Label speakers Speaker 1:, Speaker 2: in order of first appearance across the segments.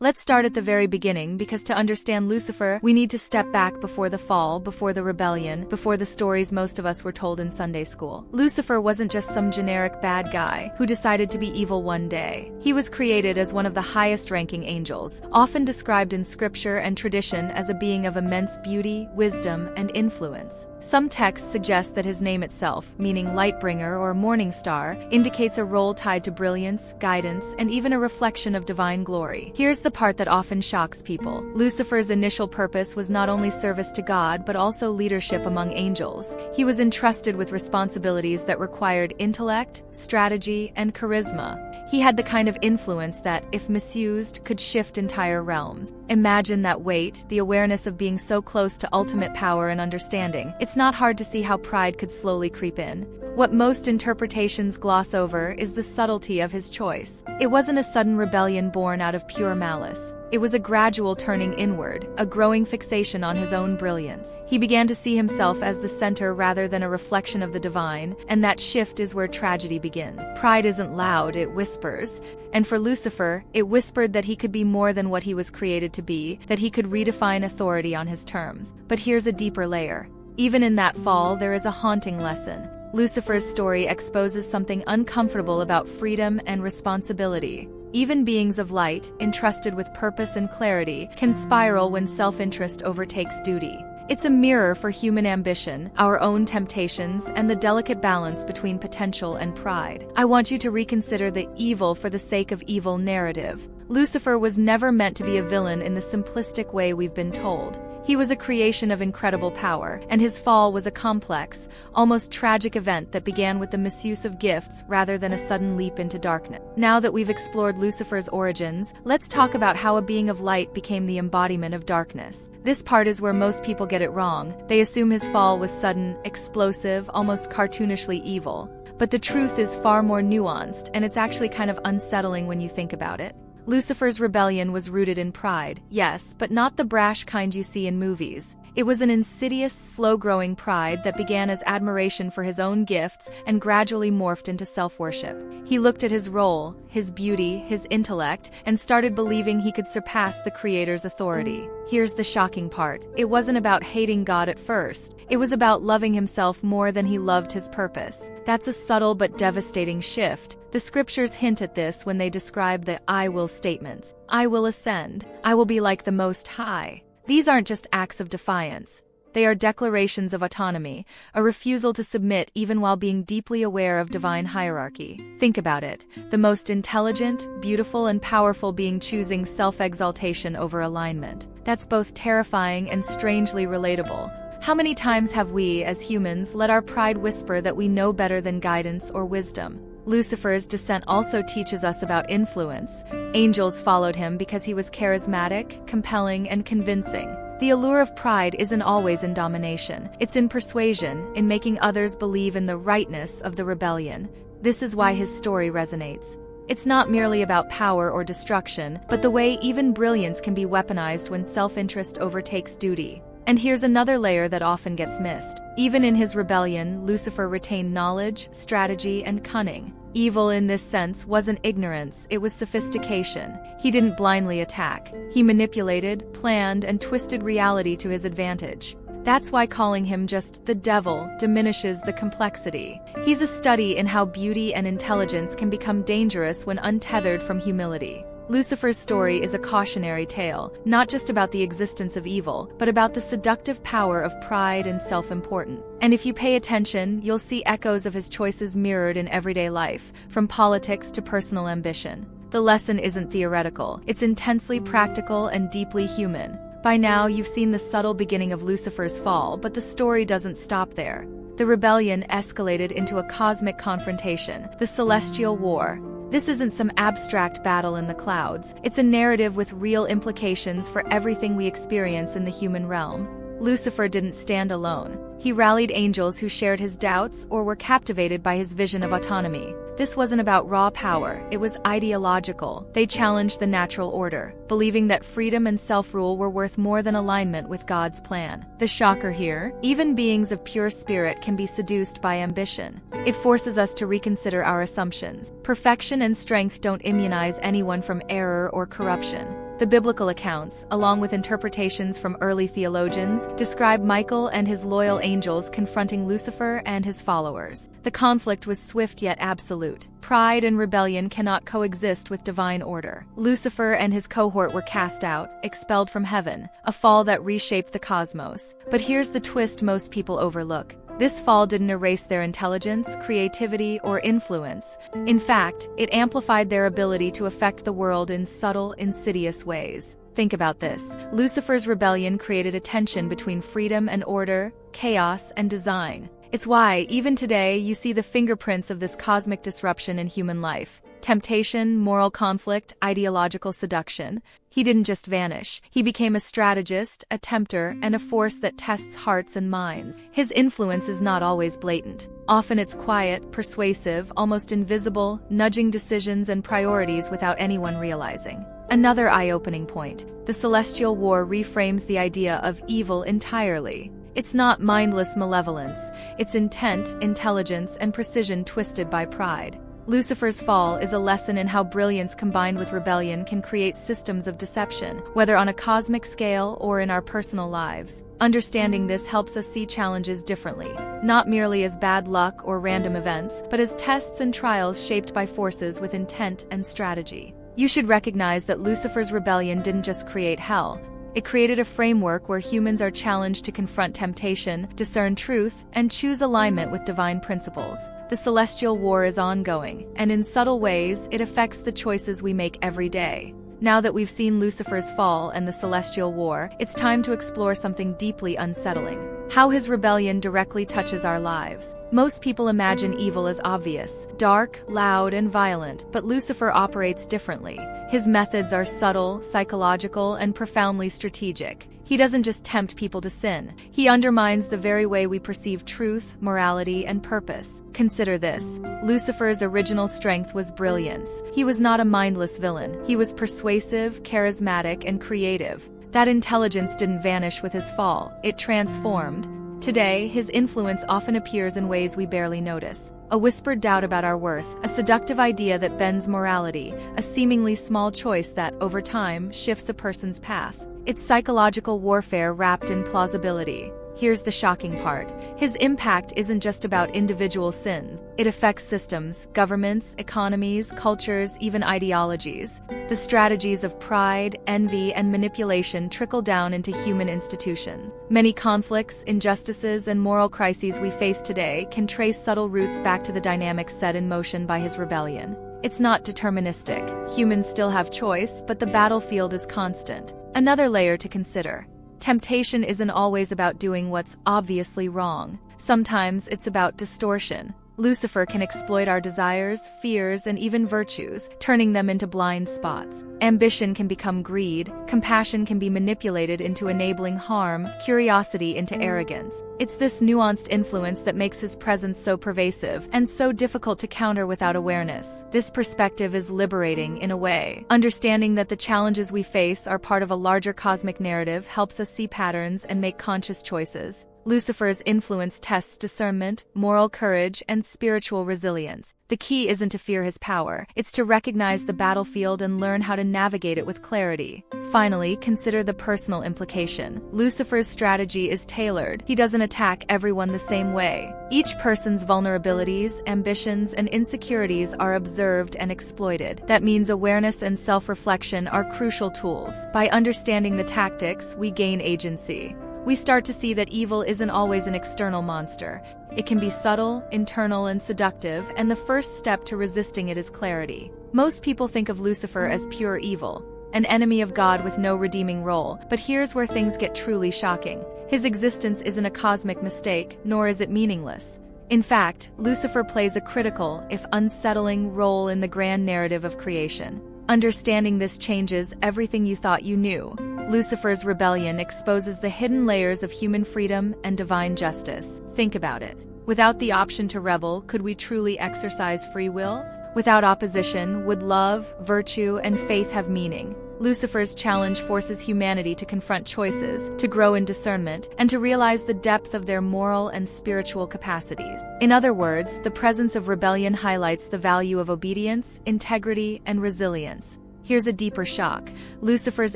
Speaker 1: Let's start at the very beginning, because to understand Lucifer, we need to step back before the fall, before the rebellion, before the stories most of us were told in Sunday school. Lucifer wasn't just some generic bad guy who decided to be evil one day. He was created as one of the highest-ranking angels, often described in scripture and tradition as a being of immense beauty, wisdom, and influence. Some texts suggest that his name itself, meaning lightbringer or morning star, indicates a role tied to brilliance, guidance, and even a reflection of divine glory. Here's the part that often shocks people. Lucifer's initial purpose was not only service to God but also leadership among angels. He was entrusted with responsibilities that required intellect, strategy, and charisma. He had the kind of influence that, if misused, could shift entire realms. Imagine that weight, the awareness of being so close to ultimate power and understanding. It's not hard to see how pride could slowly creep in. What most interpretations gloss over is the subtlety of his choice. It wasn't a sudden rebellion born out of pure malice. It was a gradual turning inward, a growing fixation on his own brilliance. He began to see himself as the center rather than a reflection of the divine, and that shift is where tragedy begins. Pride isn't loud, it whispers. And for Lucifer, it whispered that he could be more than what he was created to be, that he could redefine authority on his terms. But here's a deeper layer. Even in that fall, there is a haunting lesson. Lucifer's story exposes something uncomfortable about freedom and responsibility. Even beings of light, entrusted with purpose and clarity, can spiral when self-interest overtakes duty. It's a mirror for human ambition, our own temptations, and the delicate balance between potential and pride. I want you to reconsider the evil for the sake of evil narrative. Lucifer was never meant to be a villain in the simplistic way we've been told. He was a creation of incredible power, and his fall was a complex, almost tragic event that began with the misuse of gifts rather than a sudden leap into darkness. Now that we've explored Lucifer's origins, let's talk about how a being of light became the embodiment of darkness. This part is where most people get it wrong. They assume his fall was sudden, explosive, almost cartoonishly evil. But the truth is far more nuanced, and it's actually kind of unsettling when you think about it. Lucifer's rebellion was rooted in pride, yes, but not the brash kind you see in movies. It was an insidious, slow-growing pride that began as admiration for his own gifts and gradually morphed into self-worship. He looked at his role, his beauty, his intellect, and started believing he could surpass the Creator's authority. Here's the shocking part. It wasn't about hating God at first. It was about loving himself more than he loved his purpose. That's a subtle but devastating shift. The scriptures hint at this when they describe the "I will" statements. I will ascend. I will be like the Most High. These aren't just acts of defiance. They are declarations of autonomy, a refusal to submit even while being deeply aware of divine hierarchy. Think about it. The most intelligent, beautiful, and powerful being choosing self-exaltation over alignment. That's both terrifying and strangely relatable. How many times have we, as humans, let our pride whisper that we know better than guidance or wisdom? Lucifer's descent also teaches us about influence. Angels followed him because he was charismatic, compelling, and convincing. The allure of pride isn't always in domination. It's in persuasion, in making others believe in the rightness of the rebellion. This is why his story resonates. It's not merely about power or destruction, but the way even brilliance can be weaponized when self-interest overtakes duty. And here's another layer that often gets missed. Even in his rebellion, Lucifer retained knowledge, strategy, and cunning. Evil in this sense wasn't ignorance, it was sophistication. He didn't blindly attack. He manipulated, planned, and twisted reality to his advantage. That's why calling him just the devil diminishes the complexity. He's a study in how beauty and intelligence can become dangerous when untethered from humility. Lucifer's story is a cautionary tale, not just about the existence of evil, but about the seductive power of pride and self-importance. And if you pay attention, you'll see echoes of his choices mirrored in everyday life, from politics to personal ambition. The lesson isn't theoretical, it's intensely practical and deeply human. By now, you've seen the subtle beginning of Lucifer's fall, but the story doesn't stop there. The rebellion escalated into a cosmic confrontation, the Celestial War. This isn't some abstract battle in the clouds. It's a narrative with real implications for everything we experience in the human realm. Lucifer didn't stand alone. He rallied angels who shared his doubts or were captivated by his vision of autonomy. This wasn't about raw power, it was ideological. They challenged the natural order, believing that freedom and self-rule were worth more than alignment with God's plan. The shocker here, even beings of pure spirit can be seduced by ambition. It forces us to reconsider our assumptions. Perfection and strength don't immunize anyone from error or corruption. The biblical accounts, along with interpretations from early theologians, describe Michael and his loyal angels confronting Lucifer and his followers. The conflict was swift yet absolute. Pride and rebellion cannot coexist with divine order. Lucifer and his cohort were cast out, expelled from heaven, a fall that reshaped the cosmos. But here's the twist most people overlook. This fall didn't erase their intelligence, creativity, or influence. In fact, it amplified their ability to affect the world in subtle, insidious ways. Think about this. Lucifer's rebellion created a tension between freedom and order, chaos and design. It's why, even today, you see the fingerprints of this cosmic disruption in human life. Temptation, moral conflict, ideological seduction. He didn't just vanish. He became a strategist, a tempter, and a force that tests hearts and minds. His influence is not always blatant. Often it's quiet, persuasive, almost invisible, nudging decisions and priorities without anyone realizing. Another eye-opening point. The Celestial War reframes the idea of evil entirely. It's not mindless malevolence. It's intent, intelligence, and precision twisted by pride. Lucifer's fall is a lesson in how brilliance combined with rebellion can create systems of deception, whether on a cosmic scale or in our personal lives. Understanding this helps us see challenges differently, not merely as bad luck or random events, but as tests and trials shaped by forces with intent and strategy. You should recognize that Lucifer's rebellion didn't just create hell. It created a framework where humans are challenged to confront temptation, discern truth, and choose alignment with divine principles. The celestial war is ongoing, and in subtle ways, it affects the choices we make every day. Now that we've seen Lucifer's fall and the celestial war, it's time to explore something deeply unsettling: how his rebellion directly touches our lives. Most people imagine evil as obvious, dark, loud, and violent, but Lucifer operates differently. His methods are subtle, psychological, and profoundly strategic. He doesn't just tempt people to sin. He undermines the very way we perceive truth, morality, and purpose. Consider this. Lucifer's original strength was brilliance. He was not a mindless villain. He was persuasive, charismatic, and creative. That intelligence didn't vanish with his fall. It transformed. Today, his influence often appears in ways we barely notice. A whispered doubt about our worth, a seductive idea that bends morality, a seemingly small choice that, over time, shifts a person's path. It's psychological warfare wrapped in plausibility. Here's the shocking part. His impact isn't just about individual sins. It affects systems, governments, economies, cultures, even ideologies. The strategies of pride, envy, and manipulation trickle down into human institutions. Many conflicts, injustices, and moral crises we face today can trace subtle roots back to the dynamics set in motion by his rebellion. It's not deterministic. Humans still have choice, but the battlefield is constant. Another layer to consider. Temptation isn't always about doing what's obviously wrong. Sometimes it's about distortion. Lucifer can exploit our desires, fears, and even virtues, turning them into blind spots. Ambition can become greed, compassion can be manipulated into enabling harm, curiosity into arrogance. It's this nuanced influence that makes his presence so pervasive and so difficult to counter without awareness. This perspective is liberating in a way. Understanding that the challenges we face are part of a larger cosmic narrative helps us see patterns and make conscious choices. Lucifer's influence tests discernment, moral courage, and spiritual resilience. The key isn't to fear his power, it's to recognize the battlefield and learn how to navigate it with clarity. Finally, consider the personal implication. Lucifer's strategy is tailored. He doesn't attack everyone the same way. Each person's vulnerabilities, ambitions, and insecurities are observed and exploited. That means awareness and self-reflection are crucial tools. By understanding the tactics, we gain agency. We start to see that evil isn't always an external monster. It can be subtle, internal, and seductive, and the first step to resisting it is clarity. Most people think of Lucifer as pure evil, an enemy of God with no redeeming role, but here's where things get truly shocking. His existence isn't a cosmic mistake, nor is it meaningless. In fact, Lucifer plays a critical, if unsettling, role in the grand narrative of creation. Understanding this changes everything you thought you knew. Lucifer's rebellion exposes the hidden layers of human freedom and divine justice. Think about it. Without the option to rebel, could we truly exercise free will? Without opposition, would love, virtue, and faith have meaning? Lucifer's challenge forces humanity to confront choices, to grow in discernment, and to realize the depth of their moral and spiritual capacities. In other words, the presence of rebellion highlights the value of obedience, integrity, and resilience. Here's a deeper shock. Lucifer's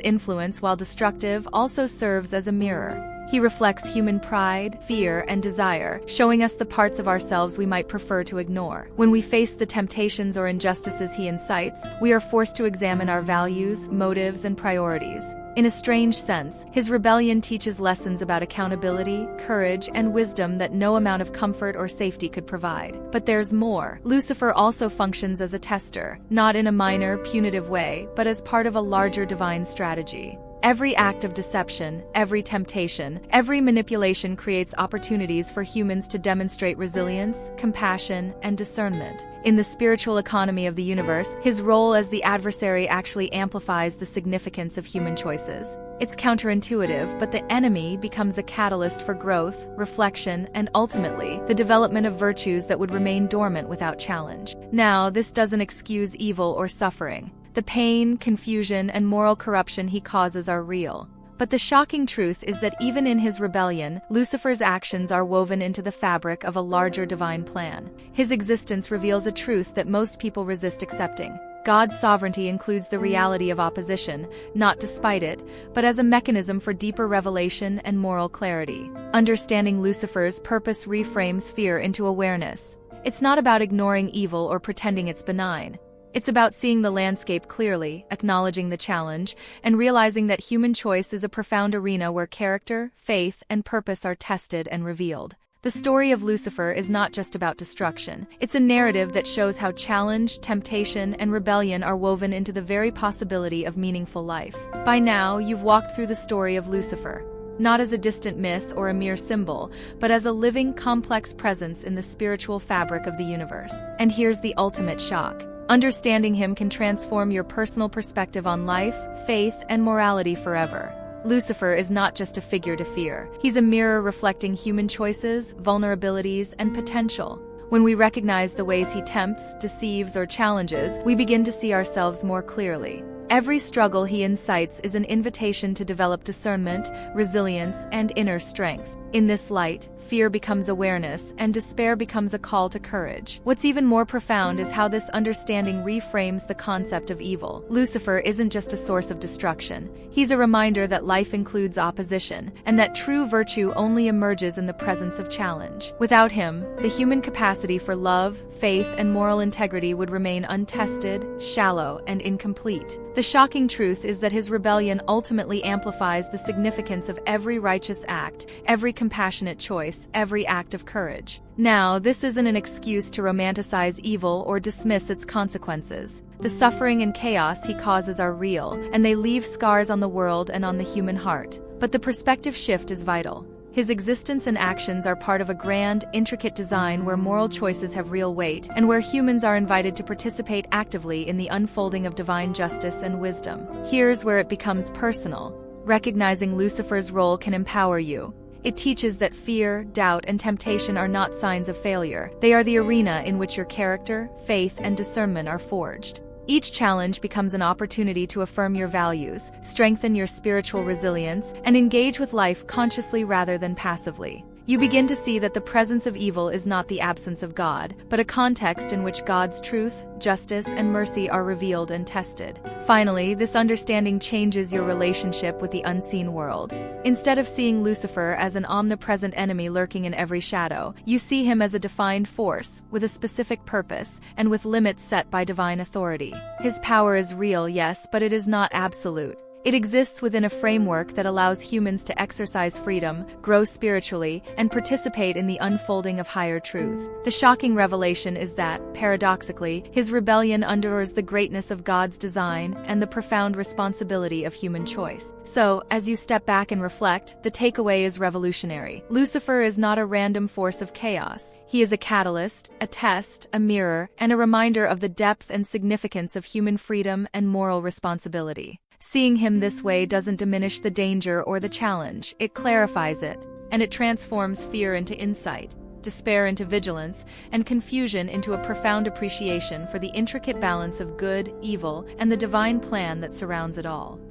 Speaker 1: influence, while destructive, also serves as a mirror. He reflects human pride, fear, and desire, showing us the parts of ourselves we might prefer to ignore. When we face the temptations or injustices he incites, we are forced to examine our values, motives, and priorities. In a strange sense, his rebellion teaches lessons about accountability, courage, and wisdom that no amount of comfort or safety could provide. But there's more. Lucifer also functions as a tester, not in a minor, punitive way, but as part of a larger divine strategy. Every act of deception, every temptation, every manipulation creates opportunities for humans to demonstrate resilience, compassion, and discernment. In the spiritual economy of the universe, his role as the adversary actually amplifies the significance of human choices. It's counterintuitive, but the enemy becomes a catalyst for growth, reflection, and ultimately, the development of virtues that would remain dormant without challenge. Now, this doesn't excuse evil or suffering. The pain, confusion, and moral corruption he causes are real. But the shocking truth is that even in his rebellion, Lucifer's actions are woven into the fabric of a larger divine plan. His existence reveals a truth that most people resist accepting. God's sovereignty includes the reality of opposition, not despite it, but as a mechanism for deeper revelation and moral clarity. Understanding Lucifer's purpose reframes fear into awareness. It's not about ignoring evil or pretending it's benign. It's about seeing the landscape clearly, acknowledging the challenge, and realizing that human choice is a profound arena where character, faith, and purpose are tested and revealed. The story of Lucifer is not just about destruction. It's a narrative that shows how challenge, temptation, and rebellion are woven into the very possibility of meaningful life. By now, you've walked through the story of Lucifer, not as a distant myth or a mere symbol, but as a living, complex presence in the spiritual fabric of the universe. And here's the ultimate shock. Understanding him can transform your personal perspective on life, faith, and morality forever. Lucifer is not just a figure to fear. He's a mirror reflecting human choices, vulnerabilities, and potential. When we recognize the ways he tempts, deceives, or challenges, we begin to see ourselves more clearly. Every struggle he incites is an invitation to develop discernment, resilience, and inner strength. In this light, fear becomes awareness, and despair becomes a call to courage. What's even more profound is how this understanding reframes the concept of evil. Lucifer isn't just a source of destruction. He's a reminder that life includes opposition, and that true virtue only emerges in the presence of challenge. Without him, the human capacity for love, faith, and moral integrity would remain untested, shallow, and incomplete. The shocking truth is that his rebellion ultimately amplifies the significance of every righteous act, every compassionate choice, every act of courage. Now, this isn't an excuse to romanticize evil or dismiss its consequences. The suffering and chaos he causes are real, and they leave scars on the world and on the human heart. But the perspective shift is vital. His existence and actions are part of a grand, intricate design where moral choices have real weight, and where humans are invited to participate actively in the unfolding of divine justice and wisdom. Here's where it becomes personal. Recognizing Lucifer's role can empower you. It teaches that fear, doubt, and temptation are not signs of failure. They are the arena in which your character, faith, and discernment are forged. Each challenge becomes an opportunity to affirm your values, strengthen your spiritual resilience, and engage with life consciously rather than passively. You begin to see that the presence of evil is not the absence of God, but a context in which God's truth, justice, and mercy are revealed and tested. Finally, this understanding changes your relationship with the unseen world. Instead of seeing Lucifer as an omnipresent enemy lurking in every shadow, you see him as a defined force, with a specific purpose, and with limits set by divine authority. His power is real, yes, but it is not absolute. It exists within a framework that allows humans to exercise freedom, grow spiritually, and participate in the unfolding of higher truths. The shocking revelation is that, paradoxically, his rebellion underscores the greatness of God's design and the profound responsibility of human choice. So, as you step back and reflect, the takeaway is revolutionary. Lucifer is not a random force of chaos. He is a catalyst, a test, a mirror, and a reminder of the depth and significance of human freedom and moral responsibility. Seeing him this way doesn't diminish the danger or the challenge, it clarifies it, and it transforms fear into insight, despair into vigilance, and confusion into a profound appreciation for the intricate balance of good, evil, and the divine plan that surrounds it all.